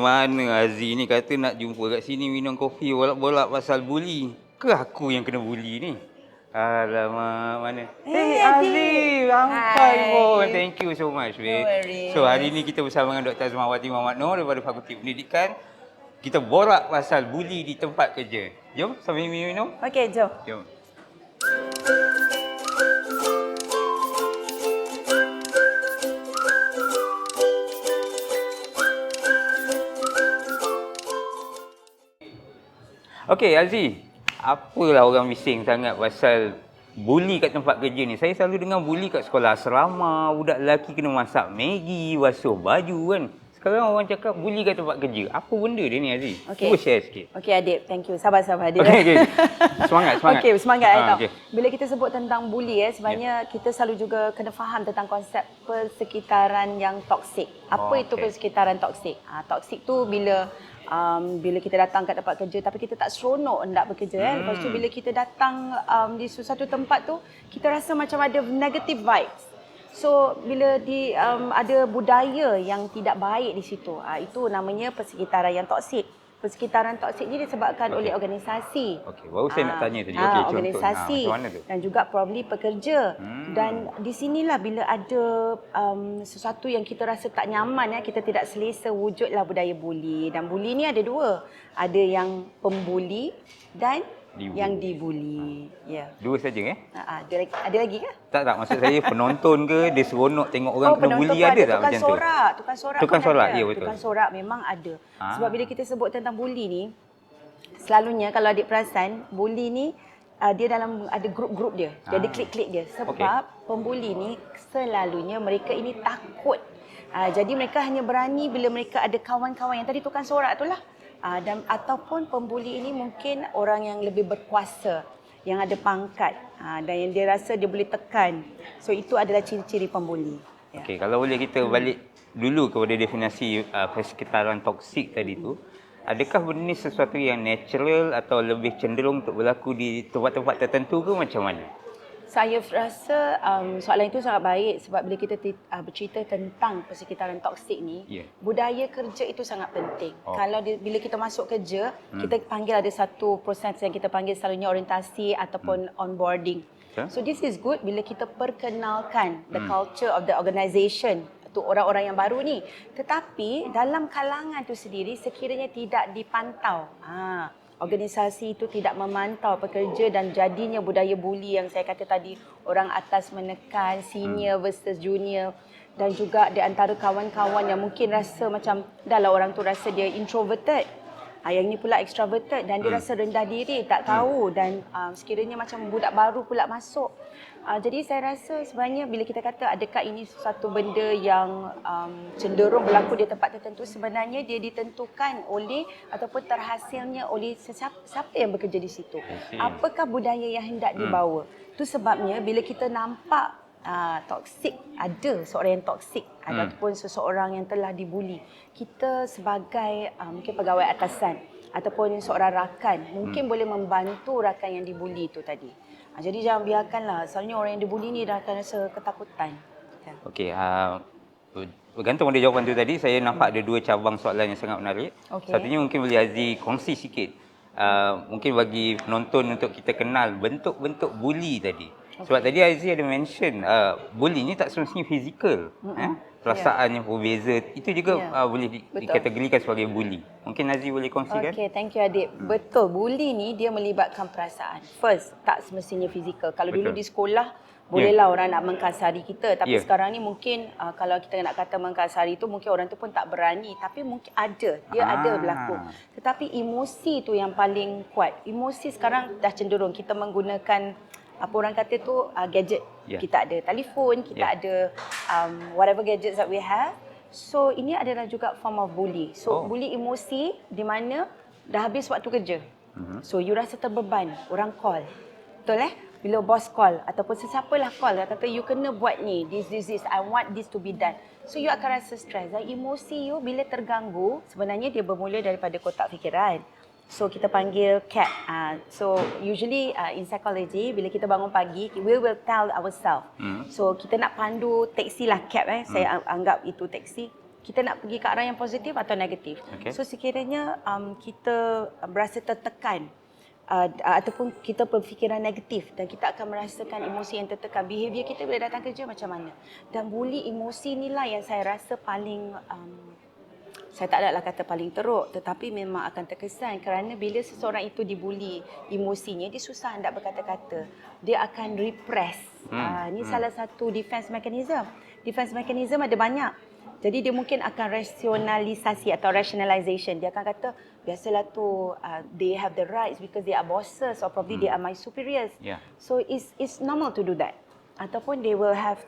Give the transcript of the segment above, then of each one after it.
mana Aziz ni kata nak jumpa kat sini minum kopi bolak-bolak pasal buli. Ke aku yang kena buli ni? Alamak, mana? Aziz, sampai pun. Thank you so much, babe. So, hari ni kita bersama dengan Dr. Azmawati Muhammad Noor daripada Fakulti Pendidikan. Kita borak pasal buli di tempat kerja. Jom, sambil minum. Okey, jom. Jom. Okey, Aziz. Apalah orang bising sangat pasal buli kat tempat kerja ni. Saya selalu dengar buli kat sekolah asrama, budak lelaki kena masak Maggi, basuh baju kan. Sekarang orang cakap buli kat tempat kerja. Apa benda dia ni, Aziz? Okay. Cuba share sikit. Okey, Adib. Thank you. Sabar-sabar, Adib. Okey. Semangat. Okey, semangat. Okay. Bila kita sebut tentang buli, sebenarnya kita selalu juga kena faham tentang konsep persekitaran yang toksik. Apa itu persekitaran toksik? Toksik tu bila kita datang kat tempat kerja tapi kita tak seronok hendak bekerja. Lepas tu bila kita datang di sesuatu tempat tu, kita rasa macam ada negative vibes. So bila ada budaya yang tidak baik di situ, itu namanya persekitaran yang toksik. Persekitaran toksik ni disebabkan oleh organisasi. Okey, baru saya nak tanya tadi. Organisasi macam mana tu? dan juga probably pekerja. Dan di sinilah bila ada sesuatu yang kita rasa tak nyaman, kita tidak selesa, wujudlah budaya buli. Dan buli ni ada dua. Ada yang pembuli dan yang dibuli. Ya. Dua saja Ada lagi ke? Tak, maksud saya penonton ke dia seronok tengok orang kena buli ada tak macam tu? Tukang sorak, ya betul. Tukang sorak memang ada. Sebab bila kita sebut tentang buli ni, selalunya kalau adik perasan, buli ni dia ada grup-grup dia. Dia ada klik-klik dia. Sebab pembuli ni selalunya mereka ini takut. Jadi mereka hanya berani bila mereka ada kawan-kawan yang tadi tukang sorak tu lah. Dan ataupun pembuli ini mungkin orang yang lebih berkuasa, yang ada pangkat dan yang dia rasa dia boleh tekan. So itu adalah ciri-ciri pembuli. Okey, kalau boleh kita balik dulu kepada definisi persekitaran toksik tadi tu, adakah benda ni sesuatu yang natural atau lebih cenderung untuk berlaku di tempat-tempat tertentu ke macam mana? Saya rasa soalan itu sangat baik sebab bila kita bercerita tentang persekitaran toksik ni, budaya kerja itu sangat penting. Kalau bila kita masuk kerja, kita panggil ada satu proses yang kita panggil selalunya orientasi ataupun onboarding. So this is good bila kita perkenalkan the culture of the organisation untuk orang-orang yang baru ni. Tetapi dalam kalangan tu sendiri sekiranya tidak dipantau, organisasi itu tidak memantau pekerja dan jadinya budaya buli yang saya kata tadi, orang atas menekan, senior versus junior, dan juga di antara kawan-kawan yang mungkin rasa macam dahlah orang tu rasa dia introverted, yang ni pula extroverted dan dia rasa rendah diri, tak tahu dan sekiranya macam budak baru pula masuk. Jadi saya rasa sebenarnya bila kita kata adakah ini satu benda yang cenderung berlaku di tempat tertentu, sebenarnya dia ditentukan oleh ataupun terhasilnya oleh siapa yang bekerja di situ. Apakah budaya yang hendak dibawa. Itu sebabnya bila kita nampak toksik, ada seorang yang toksik ataupun seseorang yang telah dibuli, kita sebagai mungkin pegawai atasan ataupun seorang rakan mungkin boleh membantu rakan yang dibuli itu tadi. Jadi jangan biarkanlah, soalnya orang yang dibuli ni dah akan rasa ketakutan. Okey, bergantung pada jawapan tu tadi, saya nampak ada dua cabang soalan yang sangat menarik. Satunya mungkin boleh Aziz kongsi sikit. Mungkin bagi penonton untuk kita kenal bentuk-bentuk buli tadi. Sebab tadi Aziz ada mention buli ni tak semestinya fizikal. Perasaan yang berbeza itu juga boleh dikategorikan sebagai buli. Mungkin Aziz boleh kongsikan? Okey, thank you Adib. Betul, buli ni dia melibatkan perasaan. First, tak semestinya fizikal. Kalau dulu di sekolah bolehlah orang nak mengkasari kita, tapi sekarang ni mungkin kalau kita nak kata mengkasari tu mungkin orang tu pun tak berani, tapi mungkin ada berlaku. Tetapi emosi tu yang paling kuat. Emosi sekarang dah cenderung kita menggunakan apa orang kata tu gadget. Kita ada telefon, kita ada whatever gadgets that we have. So ini adalah juga form of bully. So bully emosi di mana dah habis waktu kerja. So you rasa terbeban, orang call. Betul Bila bos call ataupun sesiapalah call, dia kata you kena buat ni, this, I want this to be done. So you akan rasa stres dan emosi you bila terganggu, sebenarnya dia bermula daripada kotak fikiran. So kita panggil CAP. So usually in psychology bila kita bangun pagi, we will tell ourselves. So kita nak pandu teksi lah CAP. Saya anggap itu teksi. kita nak pergi ke arah yang positif atau negatif. So sekiranya kita berasa tertekan ataupun kita berfikiran negatif dan kita akan merasakan emosi yang tertekan, behavior kita bila datang kerja macam mana. Dan bully emosi inilah yang saya rasa paling saya tak adalah kata paling teruk, tetapi memang akan terkesan kerana bila seseorang itu dibuli emosinya, dia susah hendak berkata-kata. Dia akan repress. Ini salah satu defense mechanism. Defense mechanism ada banyak. Jadi dia mungkin akan rasionalisasi atau rationalization. Dia akan kata, biasalah tu, they have the rights because they are bosses or probably they are my superiors. So it's normal to do that. Ataupun they will have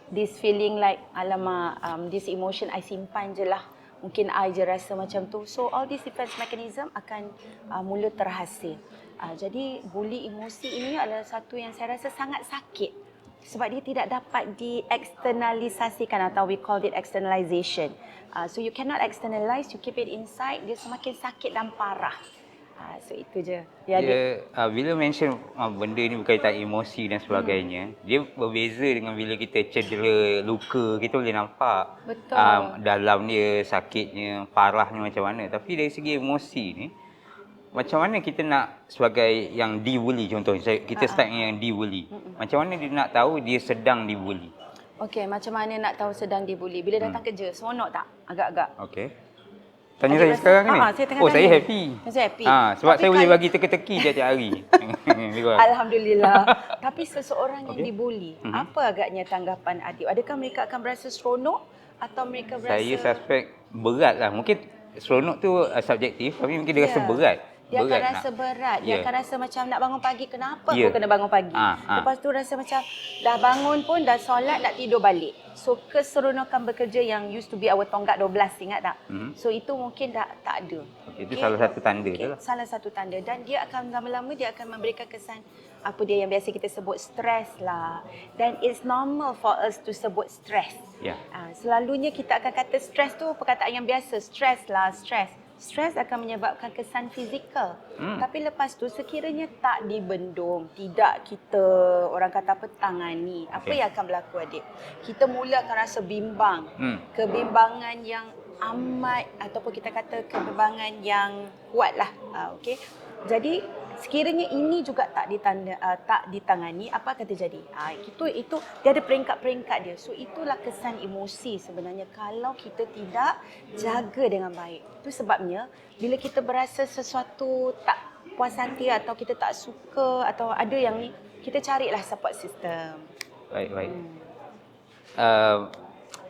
this feeling like, alamak, this emotion I simpan je lah. Mungkin I je rasa macam tu. So all these defense mechanism akan mula terhasil. Jadi bully emosi ini adalah satu yang saya rasa sangat sakit. Sebab dia tidak dapat dieksternalisasikan atau we call it externalization. So you cannot externalize, you keep it inside, dia semakin sakit dan parah. So itu je. Bila mention benda ni berkaitan emosi dan sebagainya, dia berbeza dengan bila kita cedera, luka, kita boleh nampak dalam dia, sakitnya, parahnya macam mana. Tapi dari segi emosi ni, macam mana kita nak sebagai yang dibuli contohnya, kita start yang dibuli. Macam mana dia nak tahu dia sedang dibuli? Okey, macam mana nak tahu sedang dibuli? Bila datang kerja, seronok tak? Agak-agak. Okey. Tanya saya sekarang ni? Saya happy. Saya happy. Sebab tapi saya boleh bagi teka-teki tiap-tiap hari. Alhamdulillah. Tapi seseorang yang dibuli, apa agaknya tanggapan Adib? Adakah mereka akan berasa seronok atau mereka berasa... Saya suspek berat lah. Mungkin seronok tu subjektif, tapi mungkin dia rasa berat. Dia akan rasa berat. Dia akan rasa macam nak bangun pagi. Kenapa aku kena bangun pagi? Lepas tu rasa macam dah bangun pun, dah solat, nak tidur balik. So keseronokan bekerja yang used to be our tonggak 12, ingat tak? So itu mungkin dah tak ada. Itu salah satu tanda lah. Salah satu tanda. Dan dia akan lama-lama dia akan memberikan kesan apa dia yang biasa kita sebut stres lah. Dan it's normal for us to sebut stres. Selalunya kita akan kata stres tu perkataan yang biasa. Stres lah, stres. Stres akan menyebabkan kesan fizikal. Tapi lepas tu sekiranya tak dibendung, tidak kita orang kata apa tangani, apa yang akan berlaku adik? Kita mula akan rasa bimbang. Kebimbangan yang amat ataupun kita kata kebimbangan yang kuat lah. Okey. Jadi sekiranya ini juga tak ditangani, apa akan terjadi? Itu dia ada peringkat-peringkat dia. So itulah kesan emosi sebenarnya kalau kita tidak jaga dengan baik. Itu sebabnya bila kita berasa sesuatu tak puas hati atau kita tak suka atau ada yang ni, kita carilah support system. Baik.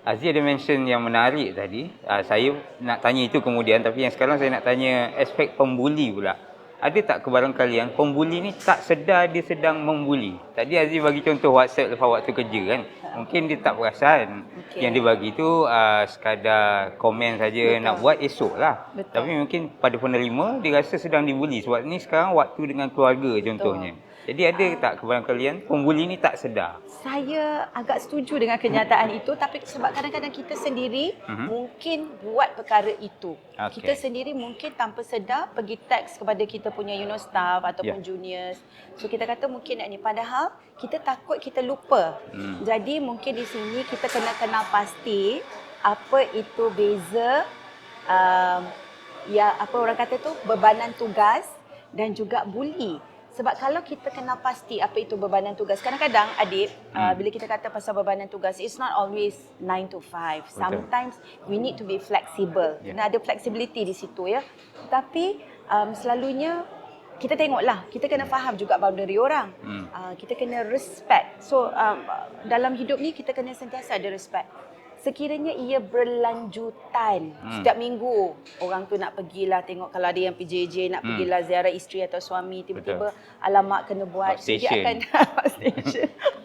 Azzie ada mention yang menarik tadi. Saya nak tanya itu kemudian, tapi yang sekarang saya nak tanya aspek pembuli pula. Ada tak kebarangkalian pembuli ni tak sedar dia sedang membuli? Tadi Azzie bagi contoh WhatsApp lepas waktu kerja kan. Mungkin dia tak perasan yang dia bagi tu sekadar komen saja, nak buat esok lah. Tapi mungkin pada penerima dia rasa sedang dibuli. Sebab ni sekarang waktu dengan keluarga contohnya. Jadi ada tak kebarangkalian pembuli ni tak sedar? Saya agak setuju dengan kenyataan itu, tapi sebab kadang-kadang kita sendiri mungkin buat perkara itu. Kita sendiri mungkin tanpa sedar pergi teks kepada kita punya staff ataupun juniors. So kita kata mungkin ni, padahal kita takut kita lupa. Jadi mungkin di sini kita kena kenal pasti apa itu beza apa orang kata tu bebanan tugas dan juga bully. Sebab kalau kita kenal pasti apa itu bebanan tugas, kadang-kadang Adib, bila kita kata pasal bebanan tugas, it's not always 9 to 5. Sometimes we need to be flexible. Kena ada flexibility di situ ya. Tapi selalunya kita tengoklah, kita kena faham juga boundary orang. Kita kena respect. So dalam hidup ni kita kena sentiasa ada respect. Sekiranya ia berlanjutan, setiap minggu orang tu nak pergilah tengok, kalau ada yang PJJ nak pergilah ziarah isteri atau suami, tiba-tiba alamak kena buat, so dia akan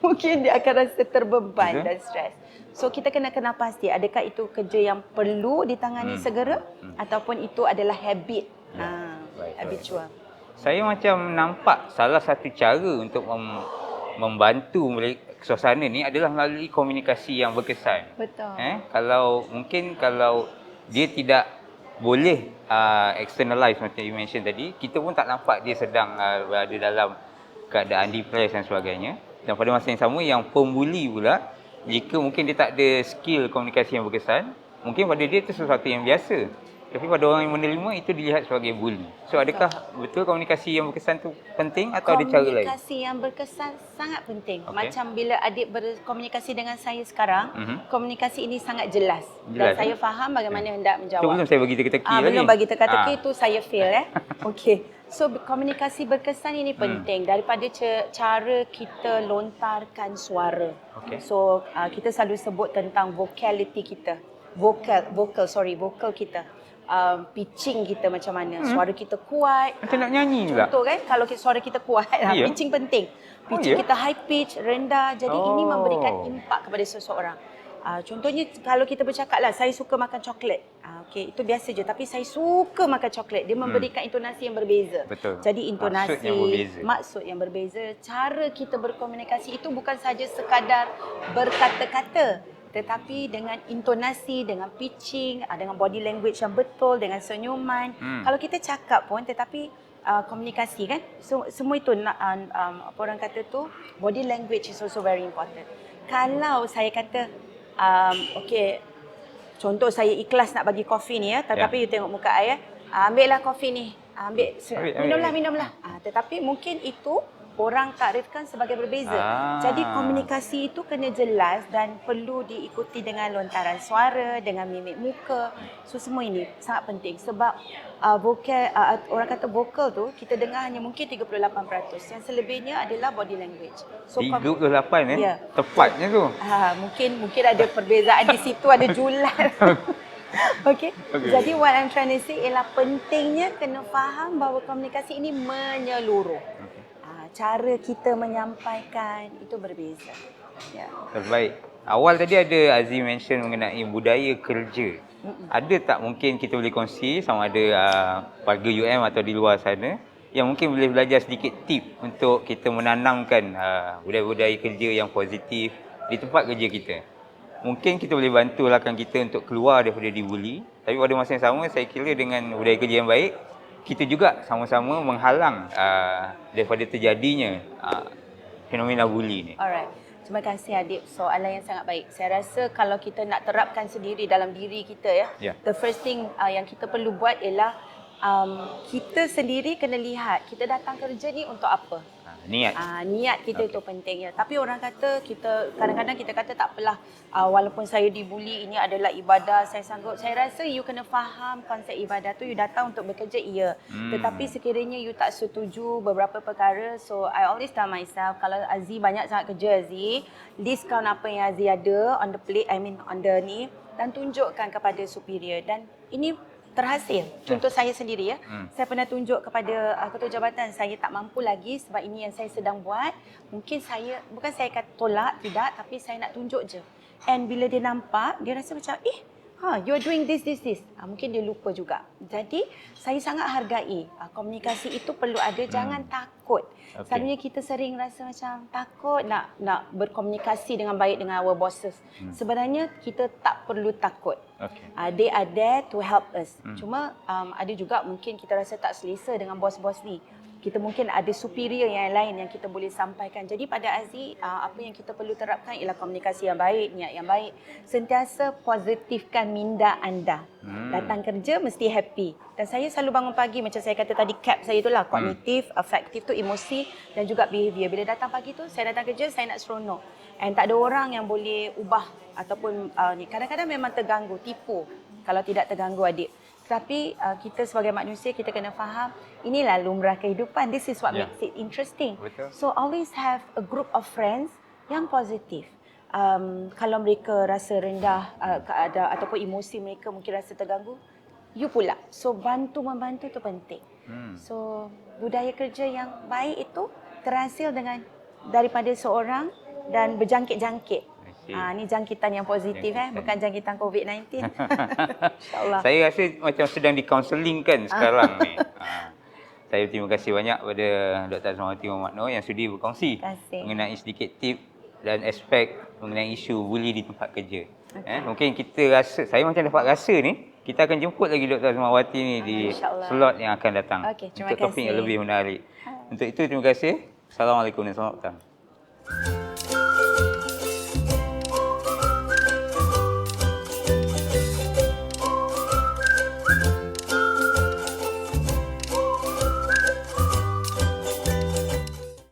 mungkin dia akan rasa terbeban dan stres. So kita kena kenal pasti adakah itu kerja yang perlu ditangani segera ataupun itu adalah habit, habitual. Saya macam nampak salah satu cara untuk membantu suasana ni adalah melalui komunikasi yang berkesan. Betul. Kalau dia tidak boleh externalize macam you mention tadi, kita pun tak nampak dia sedang berada dalam keadaan depressed dan sebagainya. Dan pada masa yang sama, yang pembuli pula jika mungkin dia tak ada skill komunikasi yang berkesan, mungkin pada dia itu sesuatu yang biasa. Tapi pada orang yang menerima itu dilihat sebagai bully. So adakah betul komunikasi yang berkesan tu penting atau ada cara lain? Komunikasi yang berkesan sangat penting. Macam bila adik berkomunikasi dengan saya sekarang, komunikasi ini sangat jelas. Dan saya faham bagaimana hendak menjawab. Itu belum saya bagi teka-teki lagi. Belum bagi teka-teki, itu saya fail. Okey. So komunikasi berkesan ini penting daripada cara kita lontarkan suara. So kita selalu sebut tentang vocality kita. Vocal kita. Pitching kita macam mana, suara kita kuat. Macam nak nyanyi juga. Contoh kan, kalau suara kita kuat, pitching penting. Pitching kita high pitch, rendah. Jadi ini memberikan impak kepada seseorang. Contohnya kalau kita bercakap lah, saya suka makan coklat. Okey, itu biasa je. Tapi saya suka makan coklat. Dia memberikan intonasi yang berbeza. Betul. Jadi intonasi, maksud yang berbeza. Cara kita berkomunikasi itu bukan saja sekadar berkata-kata, tetapi dengan intonasi, dengan pitching, dengan body language yang betul, dengan senyuman. Kalau kita cakap pun tetapi komunikasi kan, so, semua itu apa orang kata tu, body language is also very important. Kalau saya kata okey, contoh saya ikhlas nak bagi kopi ni tetapi you tengok muka saya, ambillah kopi ni, minumlah. Tetapi mungkin itu orang takrifkan sebagai berbeza. Jadi komunikasi itu kena jelas dan perlu diikuti dengan lontaran suara, dengan mimik muka. So semua ini sangat penting sebab orang kata vokal tu kita dengar hanya mungkin 38%. Yang selebihnya adalah body language. So 38 tepatnya tu. Mungkin ada perbezaan di situ, ada julat. Okay. Jadi what I'm trying to say ialah pentingnya kena faham bahawa komunikasi ini menyeluruh. Cara kita menyampaikan itu berbeza. Terbaik. Awal tadi ada Azzi mention mengenai budaya kerja. Ada tak mungkin kita boleh kongsi sama ada warga UM atau di luar sana yang mungkin boleh belajar sedikit tip untuk kita menanamkan budaya-budaya kerja yang positif di tempat kerja kita. Mungkin kita boleh bantu rakan kita untuk keluar daripada dibuli, tapi pada masa yang sama saya kira dengan budaya kerja yang baik, kita juga sama-sama menghalang daripada terjadinya fenomena bully ni. Alright. Terima kasih Adib. Soalan yang sangat baik. Saya rasa kalau kita nak terapkan sendiri dalam diri kita the first thing yang kita perlu buat ialah kita sendiri kena lihat kita datang kerja ni untuk apa. Niat. Niat kita itu penting Tapi orang kata kadang-kadang kita kata tak apalah, walaupun saya dibuli, ini adalah ibadah, saya sanggup. Saya rasa you kena faham konsep ibadah tu. You datang untuk bekerja, tetapi sekiranya you tak setuju beberapa perkara, so I always tell myself, kalau Azzi banyak sangat kerja, Azzi listkan apa yang Azzi ada on the plate, on the ni, dan tunjukkan kepada superior. Dan ini terhasil. Contoh saya sendiri saya pernah tunjuk kepada ketua jabatan, saya tak mampu lagi sebab ini yang saya sedang buat. Mungkin bukan saya kata tolak, tidak, tapi saya nak tunjuk je. And bila dia nampak, dia rasa macam you're doing this. Mungkin dia lupa juga. Jadi saya sangat hargai komunikasi itu perlu ada, jangan takut. Selalunya kita sering rasa macam takut nak berkomunikasi dengan baik dengan our bosses. Sebenarnya kita tak perlu takut. They are there to help us. Cuma ada juga mungkin kita rasa tak selesa dengan bos-bos ni. Kita mungkin ada superior yang lain yang kita boleh sampaikan. Jadi pada Azzi, apa yang kita perlu terapkan ialah komunikasi yang baik, niat yang baik. Sentiasa positifkan minda anda. Datang kerja mesti happy. Dan saya selalu bangun pagi, macam saya kata tadi, CAP saya itulah, kognitif, afektif tu emosi dan juga behavior. Bila datang pagi tu, saya datang kerja, saya nak seronok. And tak ada orang yang boleh ubah ataupun kadang-kadang memang terganggu, tipu kalau tidak terganggu Adik. Tapi kita sebagai manusia, kita kena faham inilah lumrah kehidupan. This is what makes it interesting. Betul. So always have a group of friends yang positif. Kalau mereka rasa rendah ataupun emosi mereka mungkin rasa terganggu, you pula. So bantu-membantu itu penting. So budaya kerja yang baik itu terhasil daripada seorang dan berjangkit-jangkit. Ni jangkitan yang positif bukan jangkitan COVID-19. InsyaAllah. Saya rasa macam sedang di-counselling kan sekarang ni. Saya terima kasih banyak kepada Dr. Azmawati Muhammad Noor yang sudi berkongsi mengenai sedikit tip dan aspek mengenai isu bully di tempat kerja. Mungkin kita rasa, saya macam dapat rasa ni, kita akan jemput lagi Dr. Azmawati ni di slot yang akan datang untuk topik yang lebih menarik. Untuk itu, terima kasih. Assalamualaikum warahmatullahi wabarakatuh.